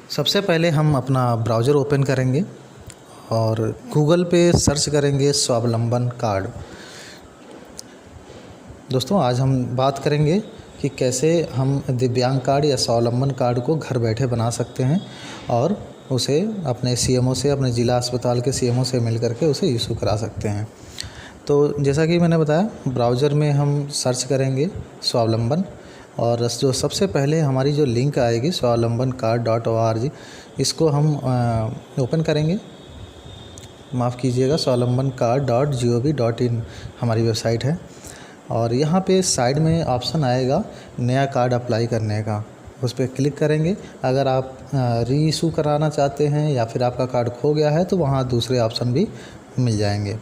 सबसे पहले हम अपना ब्राउज़र ओपन करेंगे और गूगल पे सर्च करेंगे स्वावलंबन कार्ड। दोस्तों, आज हम बात करेंगे कि कैसे हम दिव्यांग कार्ड या स्वावलंबन कार्ड को घर बैठे बना सकते हैं और उसे अपने सीएमओ से, अपने ज़िला अस्पताल के सीएमओ से मिल करके उसे इशू करा सकते हैं। तो जैसा कि मैंने बताया, ब्राउज़र में हम सर्च करेंगे स्वावलंबन और जो सबसे पहले हमारी जो लिंक आएगी swavlambancard.org, इसको हम ओपन करेंगे। माफ़ कीजिएगा, swavlambancard.gov.in हमारी वेबसाइट है। और यहाँ पे साइड में ऑप्शन आएगा नया कार्ड अप्लाई करने का, उस पर क्लिक करेंगे। अगर आप री इशू कराना चाहते हैं या फिर आपका कार्ड खो गया है तो वहाँ दूसरे ऑप्शन भी मिल जाएंगे।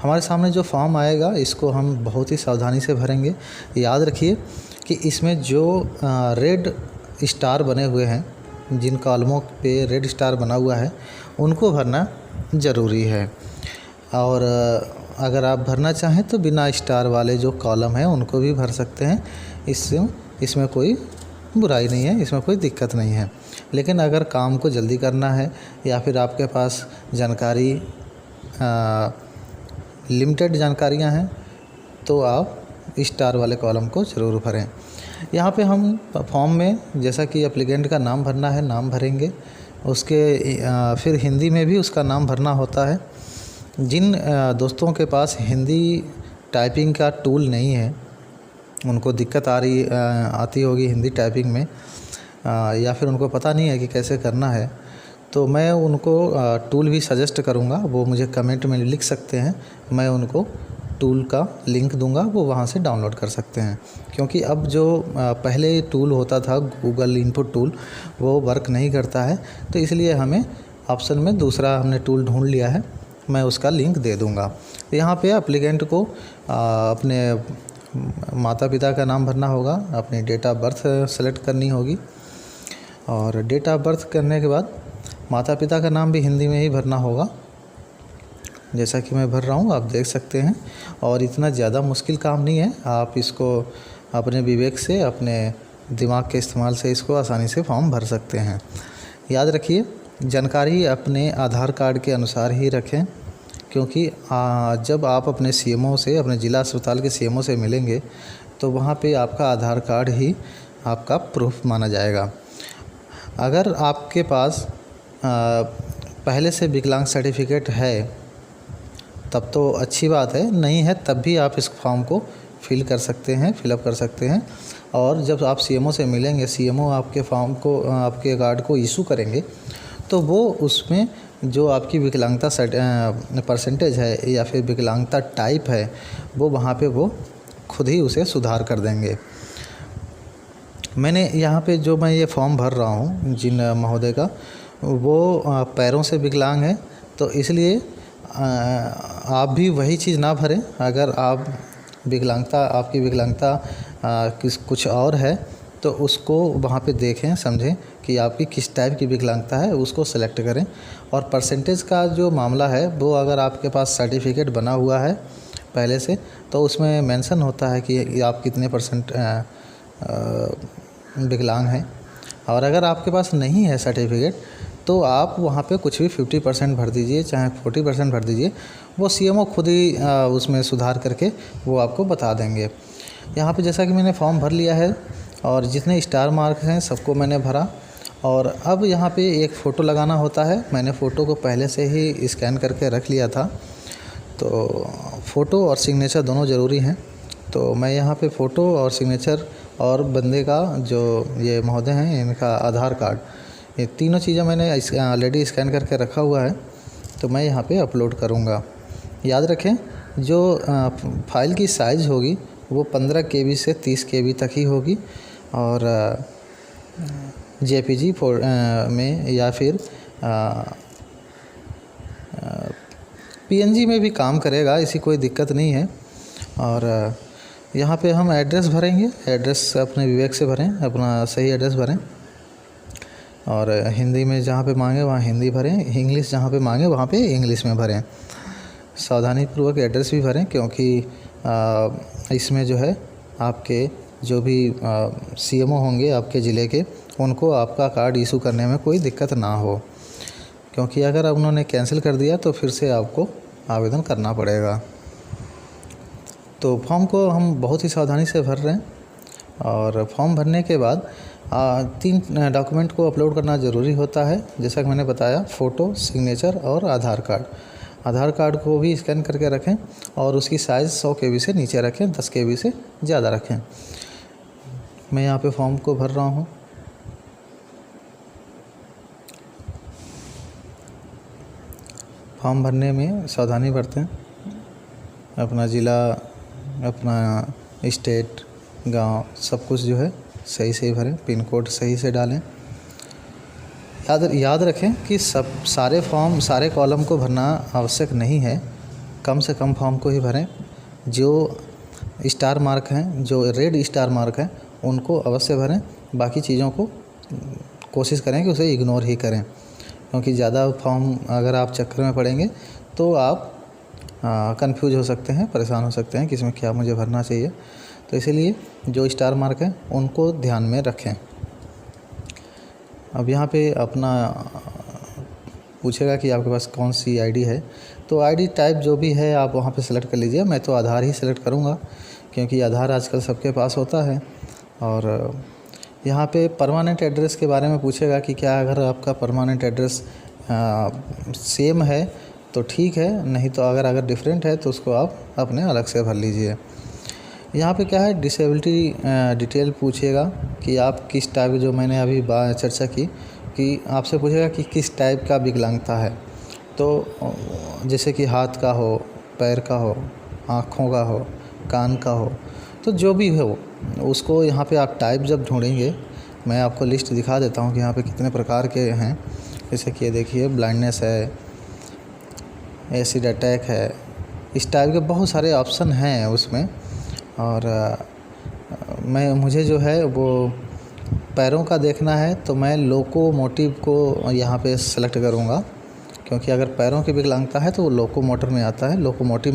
हमारे सामने जो फॉर्म आएगा इसको हम बहुत ही सावधानी से भरेंगे। याद रखिए कि इसमें जो रेड स्टार बने हुए हैं, जिन कॉलमों पे रेड स्टार बना हुआ है, उनको भरना ज़रूरी है। और अगर आप भरना चाहें तो बिना स्टार वाले जो कॉलम हैं उनको भी भर सकते हैं। इसमें कोई बुराई नहीं है, इसमें कोई दिक्कत नहीं है। लेकिन अगर काम को जल्दी करना है या फिर आपके पास जानकारी लिमिटेड जानकारियां हैं तो आप स्टार वाले कॉलम को ज़रूर भरें। यहाँ पे हम फॉर्म में जैसा कि एप्लीकेंट का नाम भरना है, नाम भरेंगे। उसके फिर हिंदी में भी उसका नाम भरना होता है। जिन दोस्तों के पास हिंदी टाइपिंग का टूल नहीं है, उनको दिक्कत आती होगी हिंदी टाइपिंग में, या फिर उनको पता नहीं है कि कैसे करना है, तो मैं उनको टूल भी सजेस्ट करूँगा। वो मुझे कमेंट में लिख सकते हैं, मैं उनको टूल का लिंक दूंगा, वो वहाँ से डाउनलोड कर सकते हैं। क्योंकि अब जो पहले टूल होता था गूगल इनपुट टूल, वो वर्क नहीं करता है, तो इसलिए हमें ऑप्शन में दूसरा हमने टूल ढूंढ लिया है, मैं उसका लिंक दे दूंगा। यहाँ पे एप्लीकेंट को अपने माता पिता का नाम भरना होगा, अपनी डेट ऑफ बर्थ सेलेक्ट करनी होगी और डेट ऑफ बर्थ करने के बाद माता पिता का नाम भी हिंदी में ही भरना होगा, जैसा कि मैं भर रहा हूँ, आप देख सकते हैं। और इतना ज़्यादा मुश्किल काम नहीं है, आप इसको अपने विवेक से, अपने दिमाग के इस्तेमाल से इसको आसानी से फॉर्म भर सकते हैं। याद रखिए, जानकारी अपने आधार कार्ड के अनुसार ही रखें, क्योंकि जब आप अपने सीएमओ से, अपने ज़िला अस्पताल के सीएमओ से मिलेंगे तो वहाँ पे आपका आधार कार्ड ही आपका प्रूफ माना जाएगा। अगर आपके पास पहले से विकलांग सर्टिफिकेट है तब तो अच्छी बात है, नहीं है तब भी आप इस फॉर्म को फिलअप कर सकते हैं। और जब आप सीएमओ से मिलेंगे, सीएमओ आपके फॉर्म को, आपके कार्ड को इशू करेंगे, तो वो उसमें जो आपकी विकलांगता परसेंटेज है या फिर विकलांगता टाइप है, वो वहाँ पे वो खुद ही उसे सुधार कर देंगे। मैंने यहाँ पे जो मैं ये फॉर्म भर रहा हूँ, जिन महोदय का, वो पैरों से विकलांग है, तो इसलिए आप भी वही चीज़ ना भरें। अगर आपकी विकलांगता कुछ और है तो उसको वहाँ पे देखें, समझें कि आपकी किस टाइप की विकलांगता है, उसको सेलेक्ट करें। और परसेंटेज का जो मामला है, वो अगर आपके पास सर्टिफिकेट बना हुआ है पहले से, तो उसमें मेंशन होता है कि आप कितने परसेंट विकलांग हैं। और अगर आपके पास नहीं है सर्टिफिकेट तो आप वहाँ पे कुछ भी 50% भर दीजिए, चाहे 40% भर दीजिए, वो सीएमओ खुद ही उसमें सुधार करके वो आपको बता देंगे। यहाँ पे जैसा कि मैंने फॉर्म भर लिया है और जितने स्टार मार्क हैं सबको मैंने भरा। और अब यहाँ पे एक फ़ोटो लगाना होता है, मैंने फ़ोटो को पहले से ही स्कैन करके रख लिया था, तो फ़ोटो और सिग्नेचर दोनों ज़रूरी हैं। तो मैं यहाँ पे फ़ोटो और सिग्नेचर और बंदे का, जो ये महोदय हैं, इनका आधार कार्ड, ये तीनों चीज़ें मैंने ऑलरेडी स्कैन करके रखा हुआ है, तो मैं यहाँ पे अपलोड करूँगा। याद रखें, जो फाइल की साइज़ होगी वो 15 KB से 30 KB तक ही होगी, और JPG में या फिर PNG में भी काम करेगा, ऐसी कोई दिक्कत नहीं है। और यहाँ पे हम एड्रेस भरेंगे, एड्रेस अपने विवेक से भरें, अपना सही एड्रेस भरें। और हिंदी में जहाँ पे मांगे वहाँ हिंदी भरें, इंग्लिश जहाँ पे मांगे वहाँ पे इंग्लिश में भरें। सावधानीपूर्वक एड्रेस भी भरें, क्योंकि इसमें जो है आपके जो भी सीएमओ होंगे आपके ज़िले के, उनको आपका कार्ड इशू करने में कोई दिक्कत ना हो, क्योंकि अगर उन्होंने कैंसिल कर दिया तो फिर से आपको आवेदन करना पड़ेगा। तो फॉर्म को हम बहुत ही सावधानी से भर रहे हैं, और फॉर्म भरने के बाद 3 डॉक्यूमेंट को अपलोड करना ज़रूरी होता है। जैसा कि मैंने बताया, फ़ोटो, सिग्नेचर और आधार कार्ड। आधार कार्ड को भी स्कैन करके रखें और उसकी साइज़ 100 KB से नीचे रखें, 10 KB से ज़्यादा रखें। मैं यहाँ पे फॉर्म को भर रहा हूँ। फॉर्म भरने में सावधानी बरतें। अपना ज़िला, अपना स्टेट, गांव, सब कुछ जो है सही से भरें। पिन कोड सही से डालें। याद रखें कि सारे फॉर्म, सारे कॉलम को भरना आवश्यक नहीं है। कम से कम फॉर्म को ही भरें। जो स्टार मार्क हैं, जो रेड स्टार मार्क हैं, उनको अवश्य भरें। बाकी चीज़ों को कोशिश करें कि उसे इग्नोर ही करें, क्योंकि ज़्यादा फॉर्म अगर आप चक्कर में पड़ेंगे तो आप कंफ्यूज हो सकते हैं, परेशान हो सकते हैं कि इसमें क्या मुझे भरना चाहिए। तो इसीलिए जो स्टार मार्क हैं उनको ध्यान में रखें। अब यहाँ पे अपना पूछेगा कि आपके पास कौन सी आईडी है, तो आईडी टाइप जो भी है आप वहाँ पे सेलेक्ट कर लीजिए। मैं तो आधार ही सेलेक्ट करूँगा, क्योंकि आधार आजकल सबके पास होता है। और यहाँ पे परमानेंट एड्रेस के बारे में पूछेगा कि क्या अगर आपका परमानेंट एड्रेस सेम है तो ठीक है, नहीं तो अगर डिफरेंट है तो उसको आप अपने अलग से भर लीजिए। यहाँ पे क्या है, डिसेबिलिटी डिटेल पूछेगा कि आप किस टाइप, जो मैंने अभी चर्चा की कि आपसे पूछेगा कि किस टाइप का विकलांगता है। तो जैसे कि हाथ का हो, पैर का हो, आँखों का हो, कान का हो, तो जो भी हो उसको यहाँ पे आप टाइप जब ढूंढेंगे, मैं आपको लिस्ट दिखा देता हूँ कि यहाँ पे कितने प्रकार के हैं। जैसे कि ये देखिए, ब्लाइंडनेस है, एसिड अटैक है, इस टाइप के बहुत सारे ऑप्शन हैं उसमें। और मुझे जो है वो पैरों का देखना है, तो मैं लोकोमोटिव को यहाँ पे सेलेक्ट करूँगा, क्योंकि अगर पैरों की विकलांगता है तो वो लोकोमोटिव में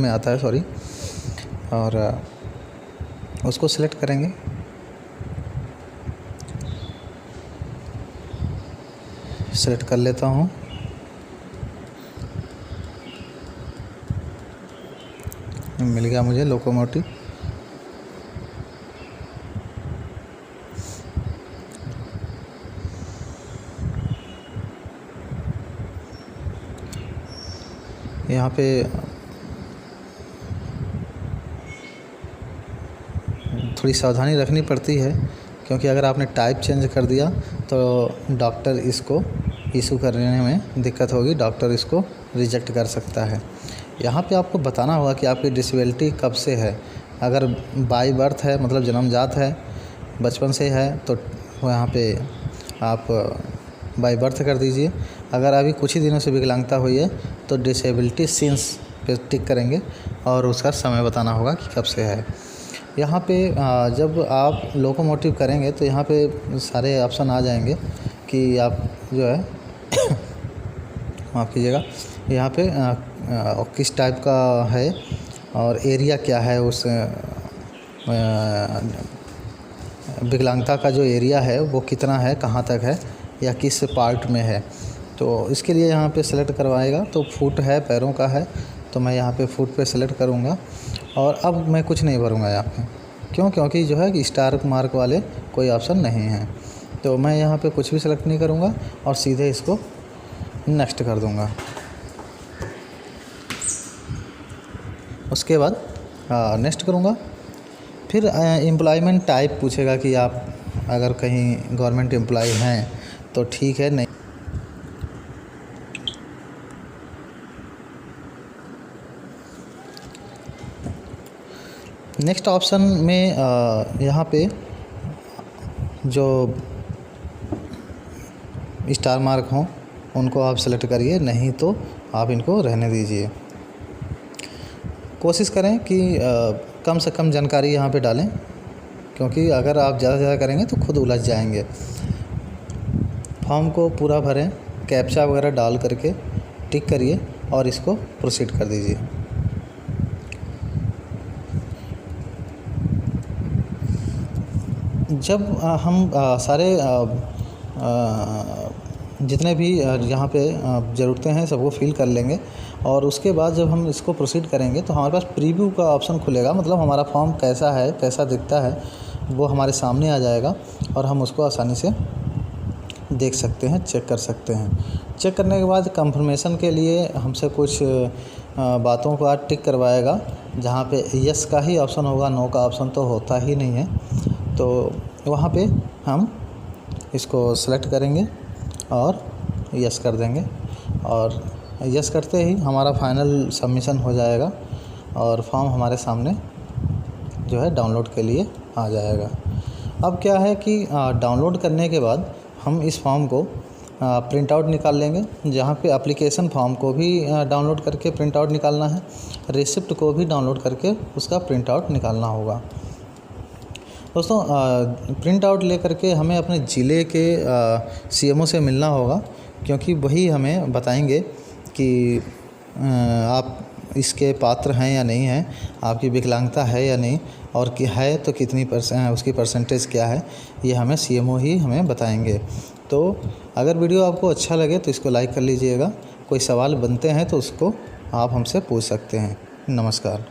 आता है, सॉरी। और उसको सेलेक्ट करेंगे। सेलेक्ट कर लेता हूँ। मिल गया मुझे लोकोमोटिव। यहाँ पे थोड़ी सावधानी रखनी पड़ती है, क्योंकि अगर आपने टाइप चेंज कर दिया तो डॉक्टर इसको इशू करने में दिक्कत होगी, डॉक्टर इसको रिजेक्ट कर सकता है। यहाँ पे आपको बताना होगा कि आपकी डिसेबिलिटी कब से है। अगर बाय बर्थ है, मतलब जन्मजात है, बचपन से है, तो यहाँ पे आप बाय बर्थ कर दीजिए। अगर अभी कुछ ही दिनों से विकलांगता हुई है तो डिसेबिलिटी सिंस पे टिक करेंगे और उसका समय बताना होगा कि कब से है। यहाँ पे जब आप लोकोमोटिव करेंगे तो यहाँ पे सारे ऑप्शन आ जाएंगे कि आप जो है माफ़ कीजिएगा, यहाँ पे किस टाइप का है और एरिया क्या है, उस विकलांगता का जो एरिया है वो कितना है, कहाँ तक है, या किस पार्ट में है। तो इसके लिए यहाँ पे सेलेक्ट करवाएगा। तो फुट है, पैरों का है, तो मैं यहाँ पे फुट पे सेलेक्ट करूँगा। और अब मैं कुछ नहीं भरूँगा यहाँ पे, क्योंकि जो है कि स्टार मार्क वाले कोई ऑप्शन नहीं है। तो मैं यहाँ पे कुछ भी सेलेक्ट नहीं करूँगा और सीधे इसको नेक्स्ट कर दूँगा। उसके बाद नेक्स्ट करूँगा। फिर एम्प्लॉयमेंट टाइप पूछेगा कि आप अगर कहीं गवर्नमेंट एम्प्लॉय हैं तो ठीक है, नहीं नेक्स्ट ऑप्शन में यहाँ पे जो स्टार मार्क हों उनको आप सेलेक्ट करिए, नहीं तो आप इनको रहने दीजिए। कोशिश करें कि कम से कम जानकारी यहाँ पे डालें, क्योंकि अगर आप ज़्यादा से ज़्यादा करेंगे तो खुद उलझ जाएंगे। फॉर्म को पूरा भरें, कैप्चा वगैरह डाल करके टिक करिए और इसको प्रोसीड कर दीजिए। जब हम सारे जितने भी यहाँ पे ज़रूरतें हैं सबको फिल कर लेंगे। और उसके बाद जब हम इसको प्रोसीड करेंगे तो हमारे पास प्रीव्यू का ऑप्शन खुलेगा, मतलब हमारा फॉर्म कैसा है, कैसा दिखता है, वो हमारे सामने आ जाएगा और हम उसको आसानी से देख सकते हैं, चेक कर सकते हैं। चेक करने के बाद कंफर्मेशन के लिए हमसे कुछ बातों का टिक करवाएगा, जहाँ पे यस का ही ऑप्शन होगा, नो का ऑप्शन तो होता ही नहीं है। तो वहाँ पे हम इसको सेलेक्ट करेंगे और यस कर देंगे, और यस करते ही हमारा फाइनल सबमिशन हो जाएगा और फॉर्म हमारे सामने जो है डाउनलोड के लिए आ जाएगा। अब क्या है कि डाउनलोड करने के बाद हम इस फॉर्म को प्रिंट आउट निकाल लेंगे, जहाँ पे एप्लीकेशन फॉर्म को भी डाउनलोड करके प्रिंट आउट निकालना है, रिसिप्ट को भी डाउनलोड करके उसका प्रिंट आउट निकालना होगा। दोस्तों, प्रिंट आउट ले करके हमें अपने ज़िले के सीएमओ से मिलना होगा, क्योंकि वही हमें बताएंगे कि आप इसके पात्र हैं या नहीं हैं, आपकी विकलांगता है या नहीं, और कि है तो कितनी उसकी परसेंटेज क्या है, ये हमें सीएमओ ही हमें बताएंगे। तो अगर वीडियो आपको अच्छा लगे तो इसको लाइक कर लीजिएगा। कोई सवाल बनते हैं तो उसको आप हमसे पूछ सकते हैं। नमस्कार।